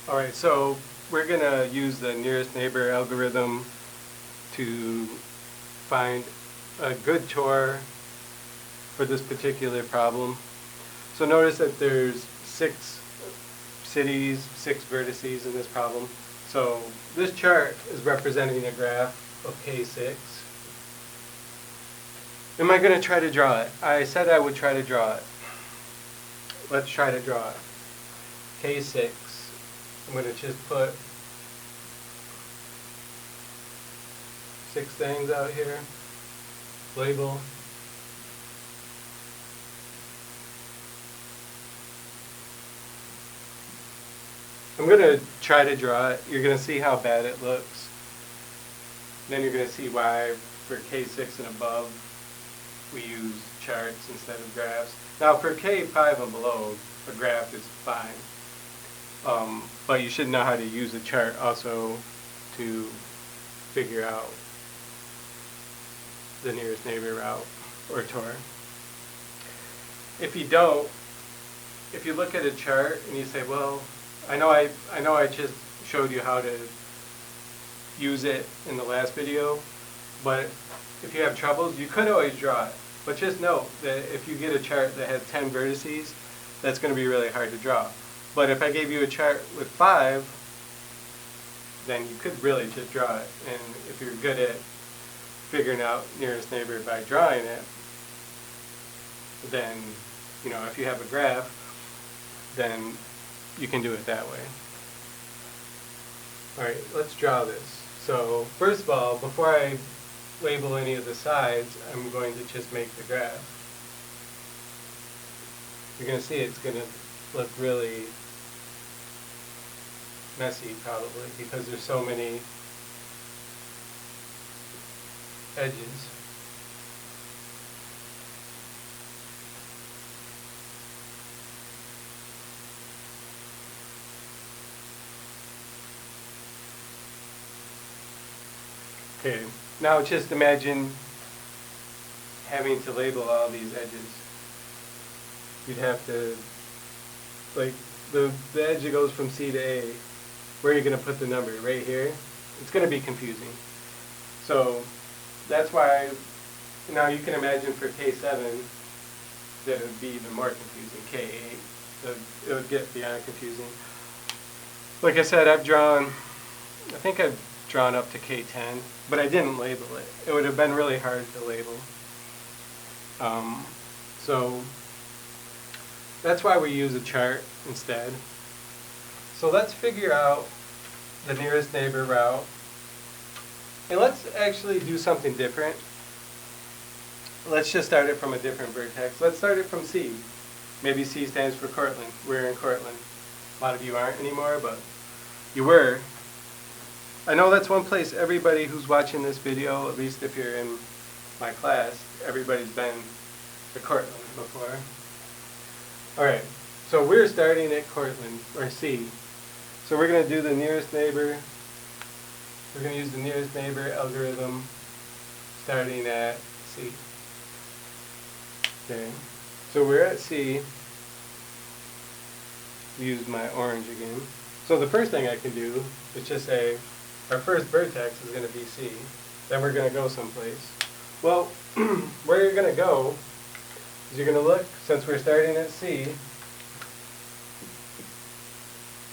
Alright, so we're going to use the nearest neighbor algorithm to find a good chore for this particular problem. So notice that there's 6 cities, 6 vertices in this problem. So this chart is representing a graph of K6. Am I going to try to draw it? I said I would try to draw it. Let's try to draw it. K6. I'm going to just put 6 things out here. Label. I'm going to try to draw it. You're going to see how bad it looks. Then you're going to see why for K6 and above we use charts instead of graphs. Now for K5 and below, a graph is fine. But you should know how to use a chart also to figure out the nearest neighbor route or tour. If you don't, if you look at a chart and you say, well, I know I just showed you how to use it in the last video, but if you have troubles, you could always draw it. But just note that if you get a chart that has 10 vertices, that's going to be really hard to draw. But if I gave you a chart with 5, then you could really just draw it. And if you're good at figuring out nearest neighbor by drawing it, then, you know, if you have a graph, then you can do it that way. Alright, let's draw this. So, first of all, before I label any of the sides, I'm going to just make the graph. You're going to see it's going to look really messy probably because there's so many edges. Okay, now just imagine having to label all these edges. You'd have to, like, the edge that goes from C to A, where are you going to put the number? Right here? It's going to be confusing. So that's why, now you can imagine for K7 that it would be even more confusing. K8, so it would get beyond confusing. Like I said, I think I've drawn up to K10, but I didn't label it. It would have been really hard to label. So that's why we use a chart instead. So let's figure out the nearest neighbor route. And let's actually do something different. Let's just start it from a different vertex. Let's start it from C. Maybe C stands for Cortland. We're in Cortland. A lot of you aren't anymore, but you were. I know that's one place everybody who's watching this video, at least if you're in my class, everybody's been to Cortland before. Alright, so we're starting at Cortland, or C. So we're going to do the nearest neighbor. We're going to use the nearest neighbor algorithm starting at C. Okay, so we're at C. Use my orange again. So the first thing I can do is just say our first vertex is going to be C. Then we're going to go someplace. Well, where you're going to go is you're going to look, since we're starting at C,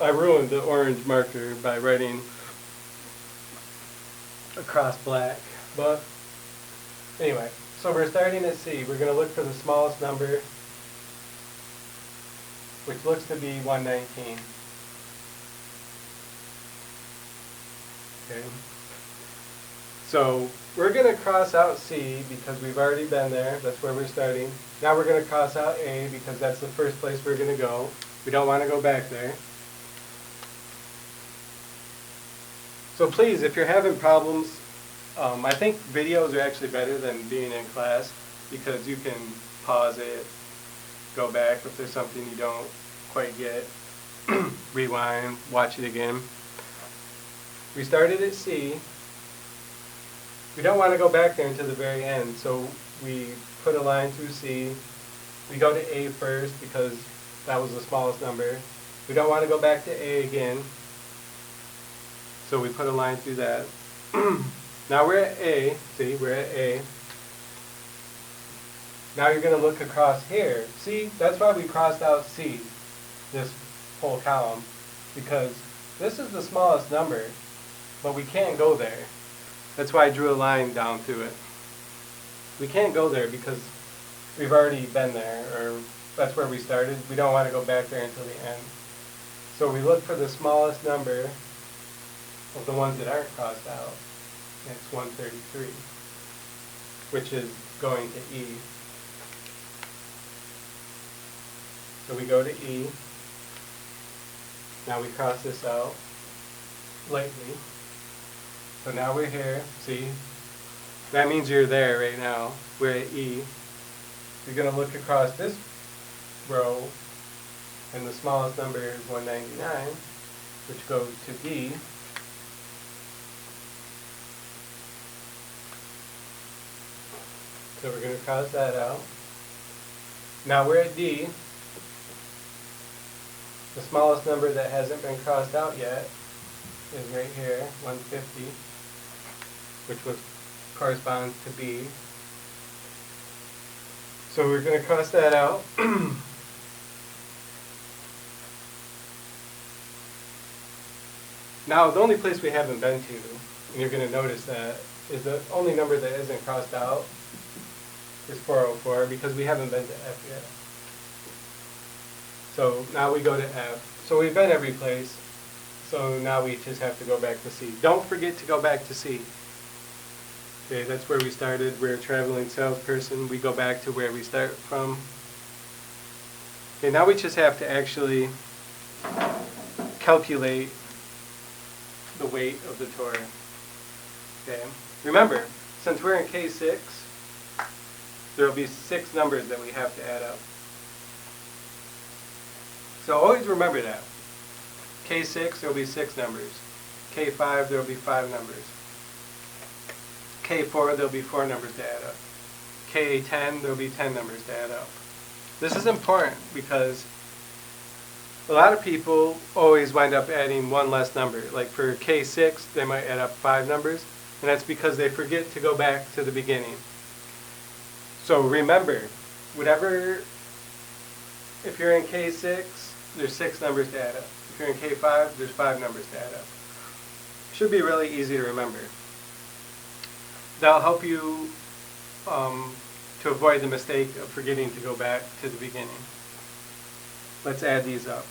I ruined the orange marker by writing across black. But anyway, so we're starting at C. We're going to look for the smallest number, which looks to be 119. Okay. So we're going to cross out C because we've already been there. That's where we're starting. Now we're going to cross out A because that's the first place we're going to go. We don't want to go back there. So please, if you're having problems, I think videos are actually better than being in class because you can pause it, go back if there's something you don't quite get, rewind, watch it again. We started at C. We don't want to go back there until the very end, so we put a line through C. We go to A first because that was the smallest number. We don't want to go back to A again. So we put a line through that. Now we're at A. See, we're at A. Now you're going to look across here. See, that's why we crossed out C, this whole column, because this is the smallest number, but we can't go there. That's why I drew a line down through it. We can't go there because we've already been there, or that's where we started. We don't want to go back there until the end. So we look for the smallest number of the ones that aren't crossed out. And it's 133, which is going to E. So we go to E. Now we cross this out lightly. So now we're here. See? That means you're there right now. We're at E. You're going to look across this row, and the smallest number is 199, which goes to D. So we're going to cross that out. Now we're at D. The smallest number that hasn't been crossed out yet is right here, 150, which corresponds to B. So we're going to cross that out. Now the only place we haven't been to, and you're going to notice that, is the only number that isn't crossed out is 404, because we haven't been to F yet. So now we go to F. So we've been every place. So now we just have to go back to C. Don't forget to go back to C. Okay, that's where we started. We're a traveling salesperson. We go back to where we start from. Okay, now we just have to actually calculate the weight of the tour. Okay. Remember, since we're in K6, there will be 6 numbers that we have to add up. So always remember that. K6, there will be 6 numbers. K5, there will be 5 numbers. K4, there will be 4 numbers to add up. K10, there will be 10 numbers to add up. This is important because a lot of people always wind up adding one less number. Like for K6, they might add up 5 numbers, and that's because they forget to go back to the beginning. So remember, if you're in K6, there's 6 numbers to add up. If you're in K5, there's 5 numbers to add up. Should be really easy to remember. That'll help you to avoid the mistake of forgetting to go back to the beginning. Let's add these up.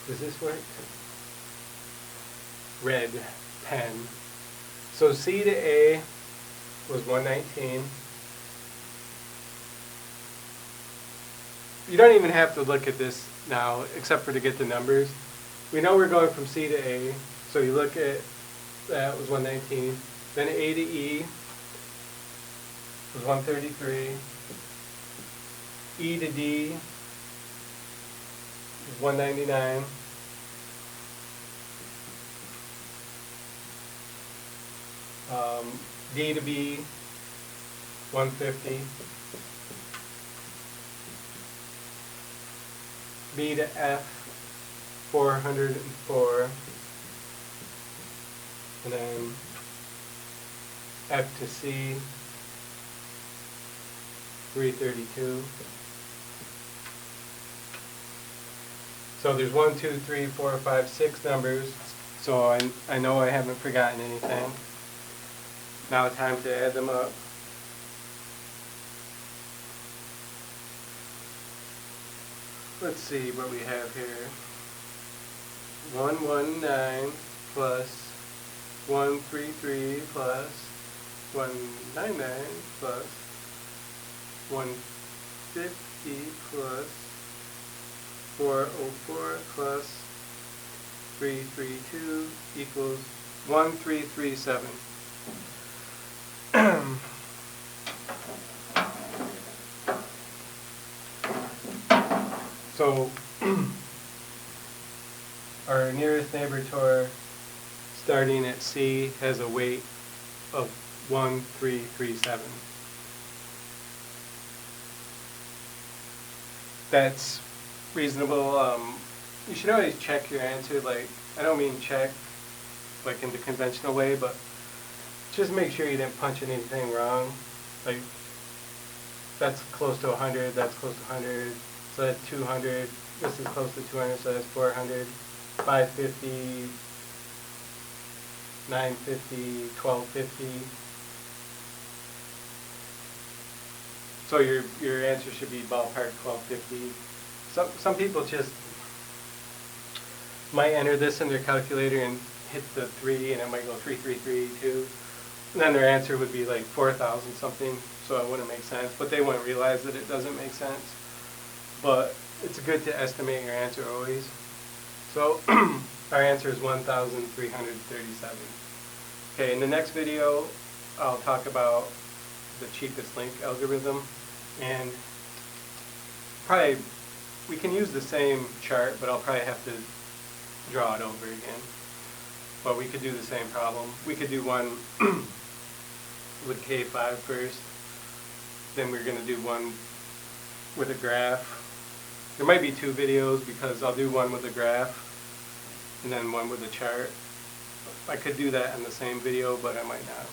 Does this work? Red pen. So C to A was 119. You don't even have to look at this now, except for to get the numbers. We know we're going from C to A, so you look at that was 119. Then A to E was 133. E to D is 199. D to B, 150. B to F, 404. And then F to C, 332. So there's 1, 2, 3, 4, 5, 6 numbers. So I know I haven't forgotten anything. Now time to add them up. Let's see what we have here. 119 plus 133 plus 199 plus 150 plus 404 plus 332 equals 1337. So our nearest neighbor tour starting at C has a weight of 1337. That's reasonable. you should always check your answer. Like, I don't mean check like in the conventional way, but just make sure you didn't punch anything wrong. Like, that's close to 100, that's close to 100, so that's 200, this is close to 200, so that's 400, 550, 950, 1250. So your answer should be ballpark 1250. Some people just might enter this in their calculator and hit the 3, and it might go 3332. And then their answer would be like 4,000 something, so it wouldn't make sense. But they wouldn't realize that it doesn't make sense. But it's good to estimate your answer always. So our answer is 1,337. Okay, in the next video, I'll talk about the cheapest link algorithm, and probably we can use the same chart, but I'll probably have to draw it over again. But we could do the same problem. We could do one with K5 first, then we're going to do one with a graph. There might be 2 videos because I'll do one with a graph and then one with a chart. I could do that in the same video, but I might not.